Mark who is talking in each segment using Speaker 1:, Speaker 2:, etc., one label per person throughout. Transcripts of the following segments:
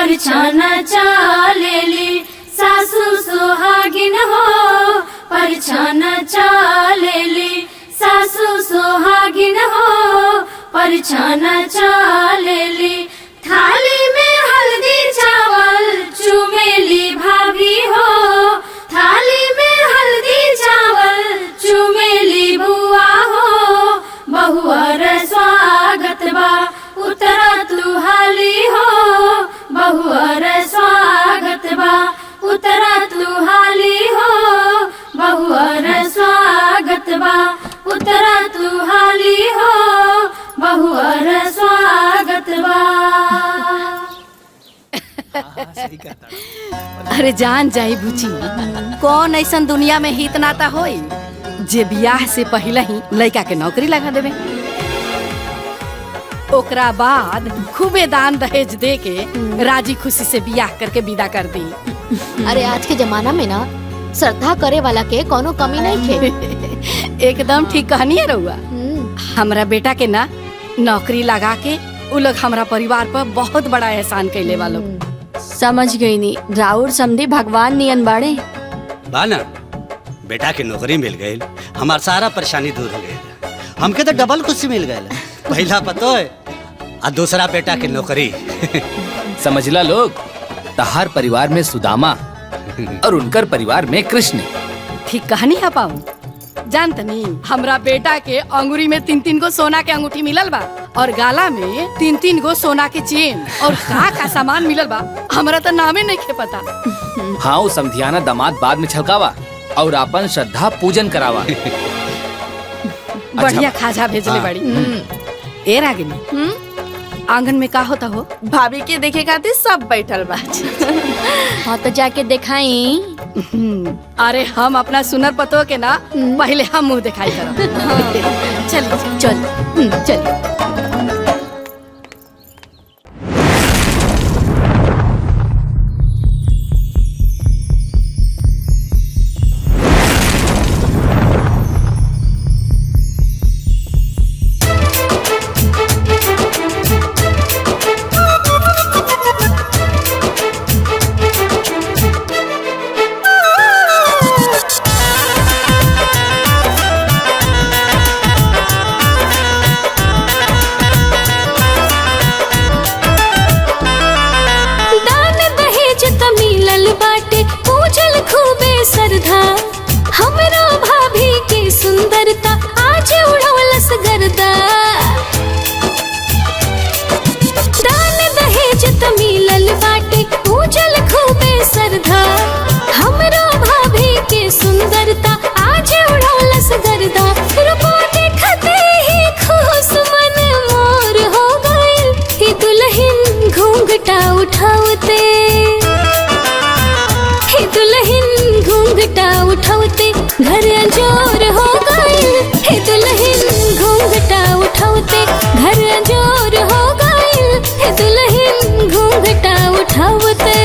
Speaker 1: परछाना चालेली सासू सोहागिन हो, परछाना चालेली सासू सोहागिन हो, परछाना चालेली। थाली में हल्दी चावल चुमेली भाभी हो, थाली में हल्दी चावल चुमेली बुआ हो। बहुअर स्वागत बा उतरा तू हाली हो, बहुअर स्वागत बा उतरा तू हाली हो, बहुअर स्वागत बा उतरा तू हाली हो, बहुअर स्वागत बा।
Speaker 2: अरे जान जाई बुची, कौन ऐसन दुनिया में हित नाता होई जे बियाह से पहले ही लड़का के नौकरी लगा देवे, ओकरा बाद खूबे दान दहेज दे के राजी खुशी से बियाह करके विदा कर दी।
Speaker 3: अरे आज के जमाना में ना श्रद्धा करे वाला के कोनो कमी नहीं थे।
Speaker 2: एकदम ठीक कहनी है रउआ। हमरा बेटा के ना नौकरी लगा के उ लोग हमरा परिवार पर बहुत बड़ा एहसान कैले वालों।
Speaker 4: समझ गई नी, राउर समझी भगवान नियन बाड़े
Speaker 5: बाना। बेटा के नौकरी मिल गई, हमार सारा परेशानी दूर हो गई। हमके तो डबल खुशी मिल गई, पहला पतो है और दूसरा बेटा के नौकरी।
Speaker 6: समझला लोग, तहार परिवार में सुदामा और उनकर परिवार में कृष्ण।
Speaker 2: ठीक कहानी है पाऊ। जानतनी हमरा बेटा के अंगूरी में 3-3 गो सोना के अंगूठी मिलल बा और गाला में 3-3 गो सोना के चेन और का सामान मिलल बा, हमरा तो नामे नहीं के पता।
Speaker 6: हाँ, वो समधियाना दामाद बाद में छलकावा और अपन श्रद्धा पूजन करावा।
Speaker 2: बढ़िया खाजा भेजले बड़ी। ए रागिनी, आंगन में का होता हो?
Speaker 4: भाभी के देखे खातिर सब बैठल बा। हाँ तो जाके दिखाई।
Speaker 2: अरे हम अपना सुनर पतो के ना पहले हम मुंह दिखाई करब। चल चल चल।
Speaker 1: हमरा भाभी के सुंदरता आज उड़ौलस गर्दा। दान दहेज त मिलल बाटे पूजल खूबे श्रद्धा, हमरा भाभी के सुंदरता आज उड़ौलस गर्दा। रूपा देखते ही खुश मन मोर हो गइल, ही दुल्हन घूंघटा उठावते, ही दुल्हन घूंघटा उठावते घर अंजोर हो गइल, हे दुल्हन घूंघटा उठावते घर अंजोर हो गइल, हे दुल्हन घूंघटा उठावते।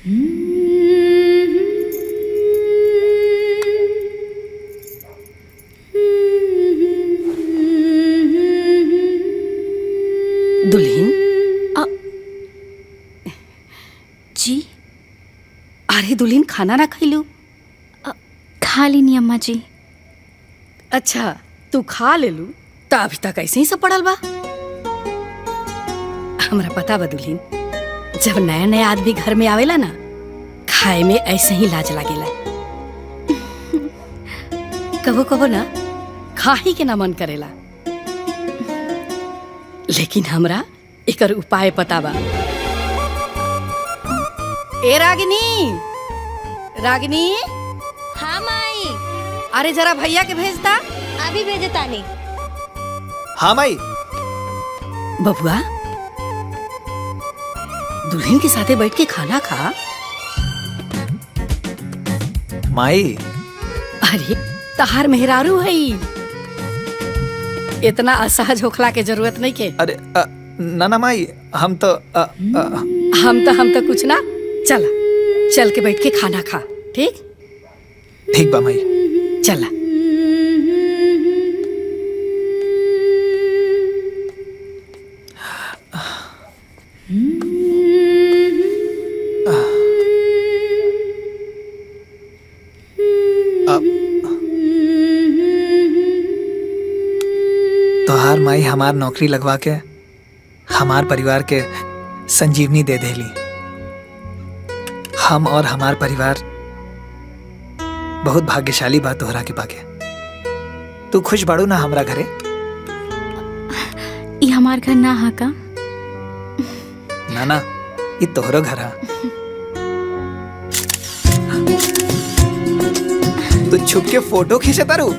Speaker 2: दुल्हन
Speaker 1: जी
Speaker 2: अरे दुल्हन खाना ना खैलू?
Speaker 1: खा लीनी अम्मा जी।
Speaker 2: अच्छा तू खा ले लू तो अभी तक ऐसे ही सब पड़ल बा। हमरा पता बा दुल्हन, जब नया नया आदमी घर में आवेला ना, खाए में ऐसे ही लाज लागेला। कबो कबो ना खाही के ना मन करेला, लेकिन हमरा एकर उपाय पता बा। ए रागिनी, रागिनी,
Speaker 1: हाँ माई,
Speaker 2: अरे जरा भैया के भेजता।
Speaker 1: अभी भेजे तानी।
Speaker 7: हाँ माई।
Speaker 2: बबुआ दुल्हन के साथे बैठ के खाना खा।
Speaker 7: माई
Speaker 2: अरे तहार मेहरारू है, इतना असहज होखला के जरूरत नहीं के।
Speaker 7: अरे ना ना माई, हम तो
Speaker 2: हम तो कुछ ना, चला चल के बैठ के खाना खा। ठीक
Speaker 7: ठीक बा माई।
Speaker 2: चला।
Speaker 7: तोहार माई हमार नौकरी लगवा के हमार परिवार के संजीवनी दे देली। हम और हमार परिवार बहुत भाग्यशाली बा तोहरा के पाके। तू खुश बाड़ू ना हमरा घरे?
Speaker 1: ये हमार घर ना हा का?
Speaker 7: ना ना, ये तोहरो घर है। तू छुप के फोटो खींचे तारू?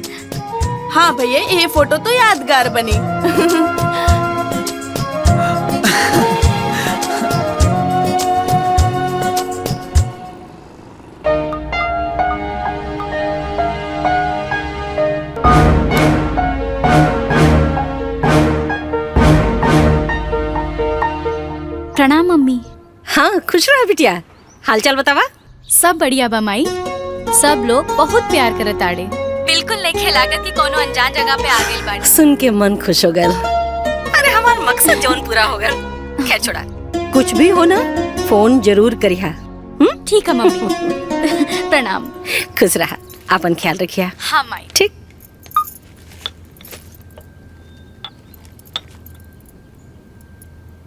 Speaker 4: हाँ भैया, ये फोटो तो यादगार बनी।
Speaker 1: प्रणाम मम्मी।
Speaker 4: हाँ खुश रहो बिटिया। हालचाल बतावा।
Speaker 1: सब बढ़िया बा माई। सब लोग बहुत प्यार करत आड़े। बिल्कुल नहीं लागत कि कोनो अनजान जगह पे आ गइल बाड़ी।
Speaker 4: सुन के मन खुश हो गया। अरे हमार मकसद जौन पूरा हो गया। खैर छोड़ा, कुछ भी हो ना फोन जरूर करिहा।
Speaker 1: ठीक है मम्मी। प्रणाम।
Speaker 4: खुश रहा, अपन ख्याल रखिया।
Speaker 1: हाँ माई।
Speaker 4: ठीक।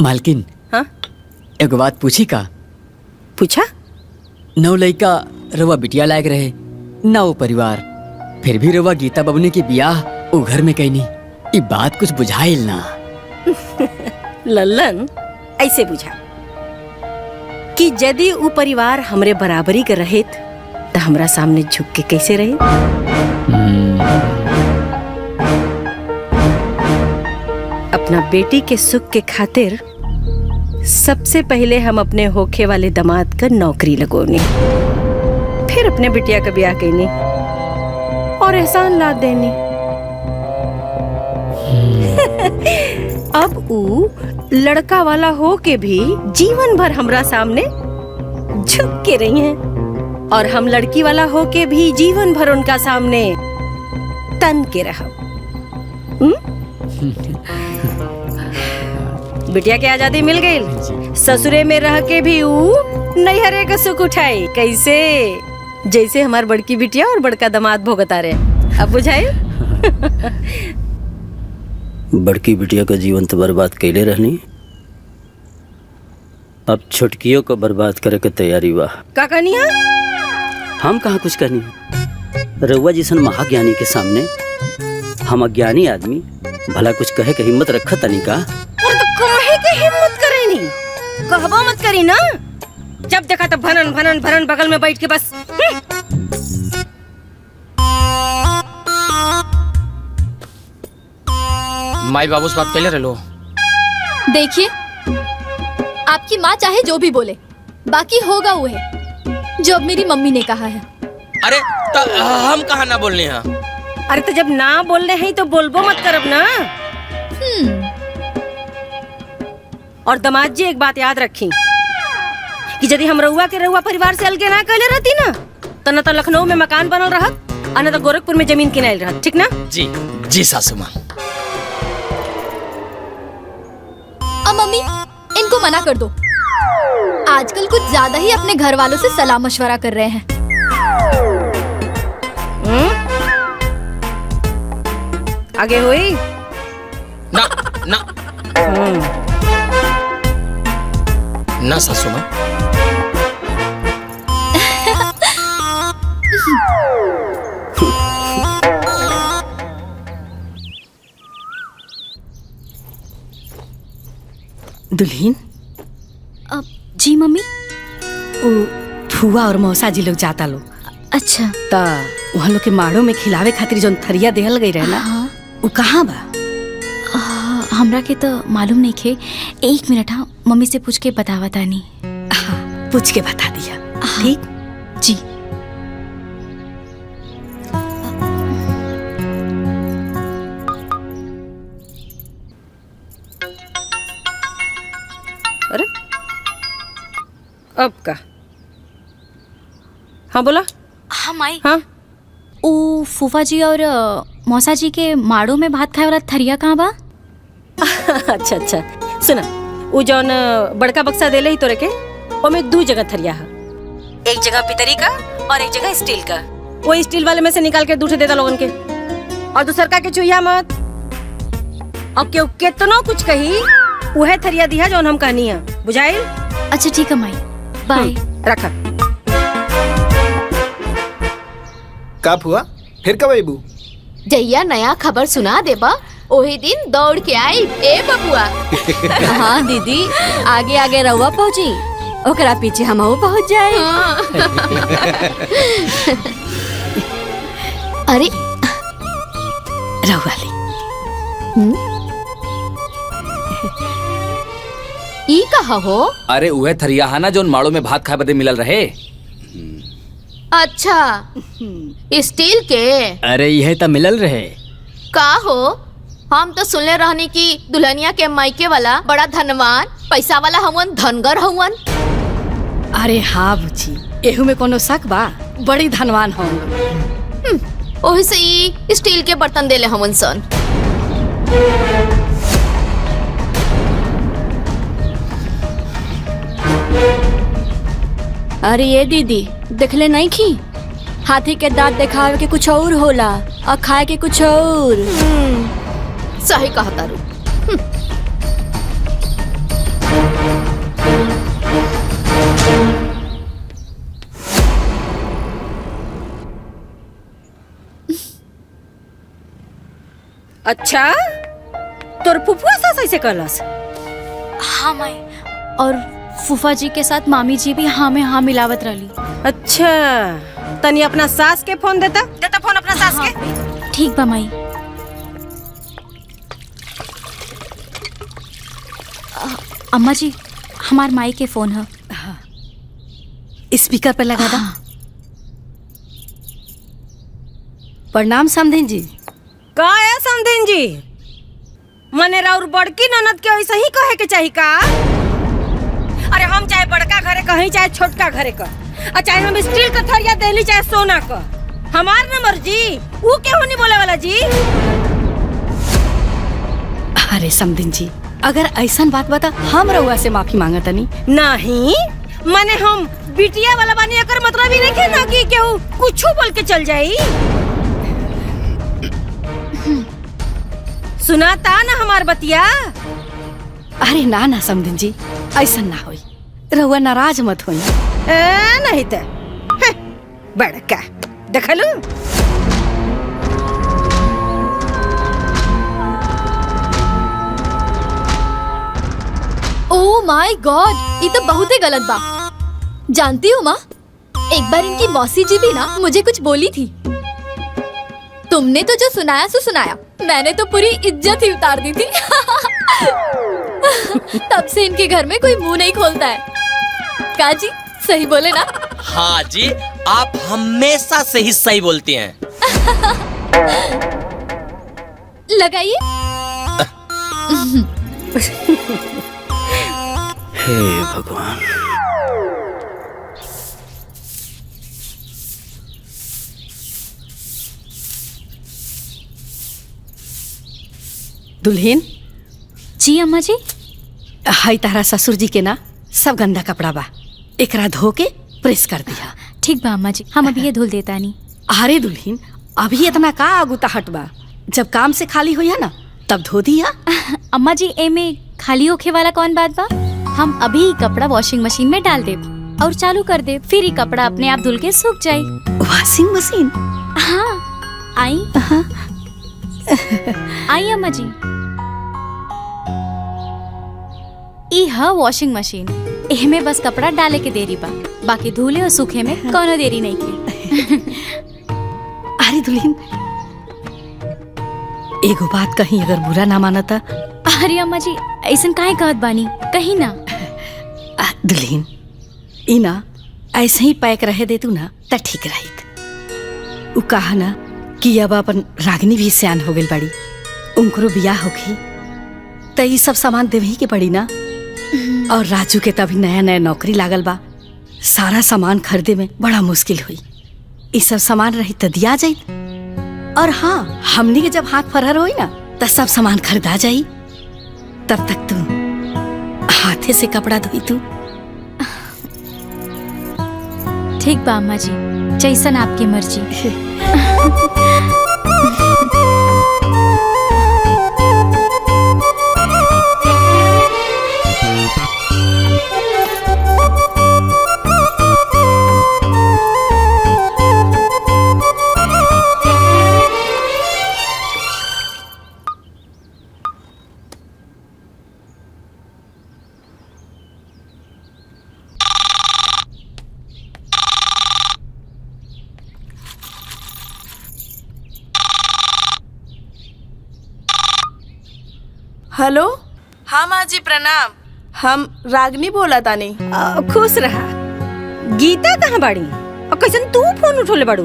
Speaker 8: मालकिन,
Speaker 4: हाँ
Speaker 8: एगो बात पूछी का?
Speaker 4: पूछा।
Speaker 8: नौ लइका रवा बिटिया लायक रहे ना वो परिवार, फिर भी रवा गीता बबनी के बियाह वो घर में कैनी। ये बात कुछ बुझाइल ना।
Speaker 4: लल्लन ऐसे बुझा कि यदि वो परिवार हमरे बराबरी के रहित तो हमरा सामने झुक के कैसे रहे। अपना बेटी के सुख के खातिर सबसे पहले हम अपने होखे वाले दामाद का नौकरी लगोनी, फिर अपने बिटिया का ब्याह कैनी और एहसान लाद देनी। अब ऊ लड़का वाला हो के भी जीवन भर हमरा सामने झुक के रही हैं, और हम लड़की वाला हो के भी जीवन भर उनका सामने तन के रहा। बिटिया के आजादी मिल गई, ससुरे में रह के भी ऊ नैहरे का सुख उठाई। कैसे? जैसे हमार बड़की बिटिया और बड़का दामाद भोगता रहे। अब बुझाए?
Speaker 5: बड़की बिटिया का जीवन तो बर्बाद कैले रहनी, अब छोटकियों को बर्बाद करे के तैयारी बा।
Speaker 4: का कहनिया?
Speaker 5: हम कहाँ कुछ करनी, रउआ जिसन महाज्ञानी के सामने हम अज्ञानी आदमी भला कुछ कहे के हिम्मत रखा तनी का?
Speaker 4: और तो काहे के हिम्मत करेनी? कहबो मत करी ना। जब देखा तो भनन भनन भनन बगल में बैठ के बस।
Speaker 6: माई बाबू से बात कैले रहो।
Speaker 3: देखिए, आपकी माँ चाहे जो भी बोले, बाकी होगा वो है जो अब मेरी मम्मी ने कहा है।
Speaker 9: अरे हम कहाँ ना बोलने हैं?
Speaker 4: अरे तो जब ना बोल रहे हैं तो बोलबो मत करब ना। और दामाद जी एक बात याद रखी कि यदि हम रउआ के रउआ परिवार से अलगे ना कैले रहती ना तो न तो लखनऊ में मकान बनल रहत और न तो गोरखपुर में जमीन किनाइल रहत, ठीक ना?
Speaker 9: जी जी सासू माँ।
Speaker 3: अब मम्मी इनको मना कर दो, आजकल कुछ ज्यादा ही अपने घर वालों से सलाह मशवरा कर रहे हैं।
Speaker 4: आगे हुई
Speaker 9: ना ना ना सासू माँ।
Speaker 2: दुल्हीन,
Speaker 3: जी मम्मी।
Speaker 2: फुआ और मौसा जी लोग जाता लोग
Speaker 3: अच्छा
Speaker 2: ता वहाँ लोग के माड़ो में खिलावे खातिर जोन थरिया देहल गई रहे ना,
Speaker 3: हाँ।
Speaker 2: वो कहाँ बा?
Speaker 3: हमरा के तो मालूम नहीं खे, एक मिनट। हाँ मम्मी से पूछ के बतावा तानी।
Speaker 2: हाँ, पूछ के बता दिया। ठीक
Speaker 3: जी।
Speaker 4: अरे अब का? हाँ बोला।
Speaker 3: हाँ माई।
Speaker 4: हाँ
Speaker 3: ओ फूफा जी और मौसा जी के माड़ो में भात खाए वाला थरिया कहाँ बा?
Speaker 4: अच्छा अच्छा सुना, वो जौन बड़का बक्सा देले ही तोरे के, ओमे 2 जगह थरिया है। एक जगह पितरी का और एक जगह स्टील का। वो स्टील वाले में से निकाल के दूसरे देता लोगन के, और दूसर का के चुहिया मत। अब केहू केतनो कुछ कही उहे थरिया दिया जौन हम कहनी है, बुझाइल?
Speaker 3: अच्छा ठीक है माई, बाय।
Speaker 4: रखा।
Speaker 7: का हुआ फिर कब आईबू?
Speaker 10: जैया नया खबर सुना देबा ओही दिन दौड़ के आई ए बबुआ।
Speaker 1: हाँ दीदी, आगे आगे रहुआ पहुँची, ओकरा पीछे हम पहुँच जाए।
Speaker 10: अरे
Speaker 2: रहुआ ली।
Speaker 10: ई कहा हो?
Speaker 6: अरे उहे थरियाहाना जोन माड़ो में भात खाए बदे मिलल रहे।
Speaker 10: अच्छा स्टील के?
Speaker 8: अरे यह तो मिलल रहे।
Speaker 10: का हो, हम तो सुनले रहनी कि दुल्हनिया के मायके वाला बड़ा धनवान पैसा वाला हवन, धनगर हवन।
Speaker 2: अरे हाँ बुची, एहू में कोनो शक बा? बड़ी धनवान हो।
Speaker 10: ओही से ई स्टील के बर्तन देले हवन सन।
Speaker 1: अरे ये दीदी, देखले नहीं की? हाथी के दांत दिखावे के कुछ और होला और खाए के कुछ और।
Speaker 10: सही कहा तारू।
Speaker 4: अच्छा तोर फुफुआ सास ऐसे कहलस?
Speaker 3: हाँ माई, और फूफा जी के साथ मामी जी भी हाँ में हाँ मिलावत रही।
Speaker 4: अच्छा तनी अपना सास के फोन देता फोन अपना सास के।
Speaker 3: ठीक बा माई। अम्मा जी, हमार माई के फोन है।
Speaker 2: स्पीकर पे लगा दा। प्रणाम समधिन जी।
Speaker 4: का है समधिन जी? मने राउर बड़की ननद के ऐसा ही कहे के चाहिए का? अरे हम चाहे बड़का घरे कहीं चाहे छोटका घरे का, और चाहे हम स्टील का थरिया देली चाहे सोना का, हमार न मर्जी। वो क्यों नहीं बोले वाला जी?
Speaker 2: अरे समधिन जी, अगर ऐसा बात बता हम रउआ से माफी मांगत नहीं।
Speaker 4: नहीं मने हम बिटिया वाला बानी, अकर मतलब ही नहीं ना कि केहू कुछ बोल के चल जाई। सुनाता ना हमार बतिया?
Speaker 2: अरे ना ना समधिन जी, ऐसा ना होई, रउआ नाराज मत होई।
Speaker 4: नहीं तो बड़का देखलू।
Speaker 3: ओह माय गॉड, ये तो बहुत ही गलत बा। जानती हो माँ, एक बार इनकी मौसी जी भी ना मुझे कुछ बोली थी। तुमने तो जो सुनाया सो सुनाया, मैंने तो पूरी इज्जत ही उतार दी थी। तब से इनके घर में कोई मुंह नहीं खोलता है। काजी सही बोले ना?
Speaker 9: हाँ जी, आप हमेशा से ही सही बोलती हैं।
Speaker 3: लगाइए।
Speaker 5: हे भगवान।
Speaker 2: दुल्हन
Speaker 3: जी अम्मा जी।
Speaker 2: हाई तारा ससुर जी के ना सब गंदा कपड़ा बा, एकरा धो के प्रेस कर दिया।
Speaker 3: ठीक बा अम्मा जी, हम अभी ये धुल देता नहीं।
Speaker 2: अरे दुल्हन अभी इतना का आगुता हट बा, जब काम से खाली हुई है ना तब धो दिया।
Speaker 3: अम्मा जी एमे खाली होखे वाला कौन बात बा? हम अभी ही कपड़ा वॉशिंग मशीन में डाल दे और चालू कर दे, फिर ही कपड़ा अपने आप धुल के सूख जाए।
Speaker 2: Washing machine?
Speaker 3: हाँ आई। आई अम्मा जी, ई है वॉशिंग मशीन, एहमे बस कपड़ा डाले के देरी बा, बाकी धुले और सूखे में कोनो देरी नहीं की।
Speaker 2: अरे दुल्हन एगो बात कहीं अगर बुरा ना माना था।
Speaker 3: अरे अम्मा जी ऐसन काहे कहत बानी, कहीं ना।
Speaker 2: दुल्हन ई ना ऐसे ही पैक रहे दे तू ना त ठीक रही। उ कहा ना कि अब अपन रागनी भी सियान हो गई बड़ी, उनको बियाह होगी त ई सब सामान देवे ही के पड़ी ना। और राजू के तभी नया नया नौकरी लागल बा, सारा सामान खरीदे में बड़ा मुश्किल हुई। ई सब सामान रही त दिया जाई, और हाँ हमनी के जब हाथ फरहर होई ना त सब सामान खरीदा जाई। तब तक तू हाथे से कपड़ा धोई तू।
Speaker 3: ठीक बा अम्मा जी, जैसन आपकी मर्जी।
Speaker 11: हेलो। हाँ माँ जी प्रणाम, हम रागनी बोला तानी।
Speaker 4: खुश रहा। गीता कहाँ बाड़ी और कैसन तू फोन उठोले बाड़ू?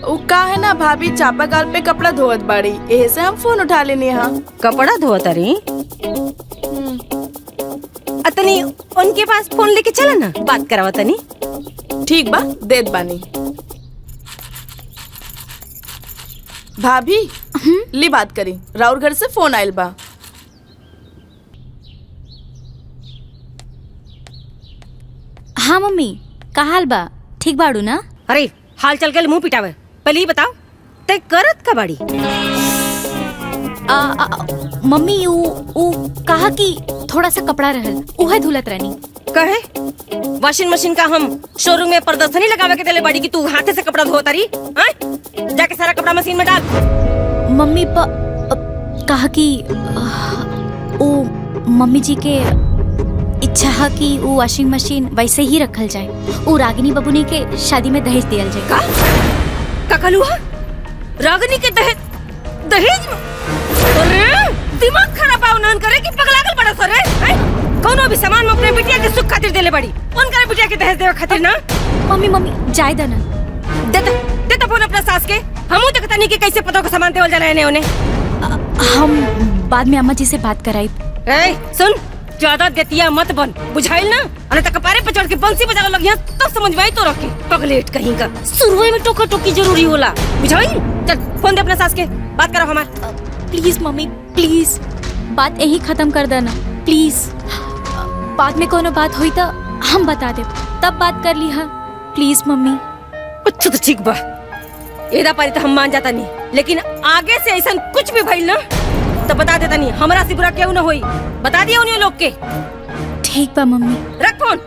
Speaker 11: उ का है ना भाभी चापाकल पे कपड़ा धोवत बाड़ी, एहे से हम फोन उठा लेनी। हाँ
Speaker 4: कपड़ा धोवत रही? अतनी उनके पास फोन लेके चला ना, बात करावा तनी।
Speaker 11: ठीक बा, देत बानी। भाभी ली बात करी, राउर घर से फोन आयल बा।
Speaker 3: हाँ मम्मी का हाल बा, ठीक बाड़ू ना?
Speaker 4: अरे हाल चल के मुंह पिटावे, पहले ही बताओ ते करत का बाड़ी?
Speaker 3: मम्मी ऊ कहा कि थोड़ा सा कपड़ा रहल, उहे धुलत रहनी।
Speaker 4: कहे वॉशिंग मशीन का हम शोरूम में प्रदर्शनी लगावे के देले बाड़ी कि तू हाथे से कपड़ा धोता रही? जाके सारा कपड़ा मशीन में डाल।
Speaker 3: मम्मी कहा कि ओ मम्मी जी के इच्छा है कि वो वॉशिंग मशीन वैसे ही रखल जाए, वो रागिनी बबुनी के शादी में दहेज दियल जाए।
Speaker 4: का कहलुहा? रागिनी के दहेज में? अरे दिमाग खराब है उन्हन करे कि पगलागल बड़ा सरे। कोनो भी सामान में अपने बिटिया के सुख खातिर देले बड़ी, उनकर बिटिया के दहेज देवे खातिर ना।
Speaker 3: मम्मी जाय देना।
Speaker 4: देता फोन अपना सास के, हमहू देखता नहीं कि कैसे पतो का सामान देवल जाना है उन्हें।
Speaker 3: हम बाद में अम्मा जी से बात कराई।
Speaker 4: सुन, ज्यादा गतिया मत बन, बुझाइल ना? अरे तक कपारे पे चढ़ के बंसी बजावे लगिया तो समझ में आई तो रखे पगलेट कहीं का। शुरू में टोका टोकी जरूरी होला, बुझाइल? चल फोन दे अपना सास के, बात करो हमार।
Speaker 3: प्लीज मम्मी प्लीज, बात यही खत्म कर देना प्लीज। बाद में कोनो बात हुई तो हम बता दे, तब बात कर ली। हाँ प्लीज मम्मी।
Speaker 4: अच्छा तो ठीक बा, एदा पारी तो हम मान जाता नहीं, लेकिन आगे से ऐसा कुछ भी भइल ना तो बता देता नहीं, हमरा से बुरा क्यों ना होई, बता दिया उन्हें लोग के।
Speaker 3: ठीक बा मम्मी।
Speaker 4: रख फोन।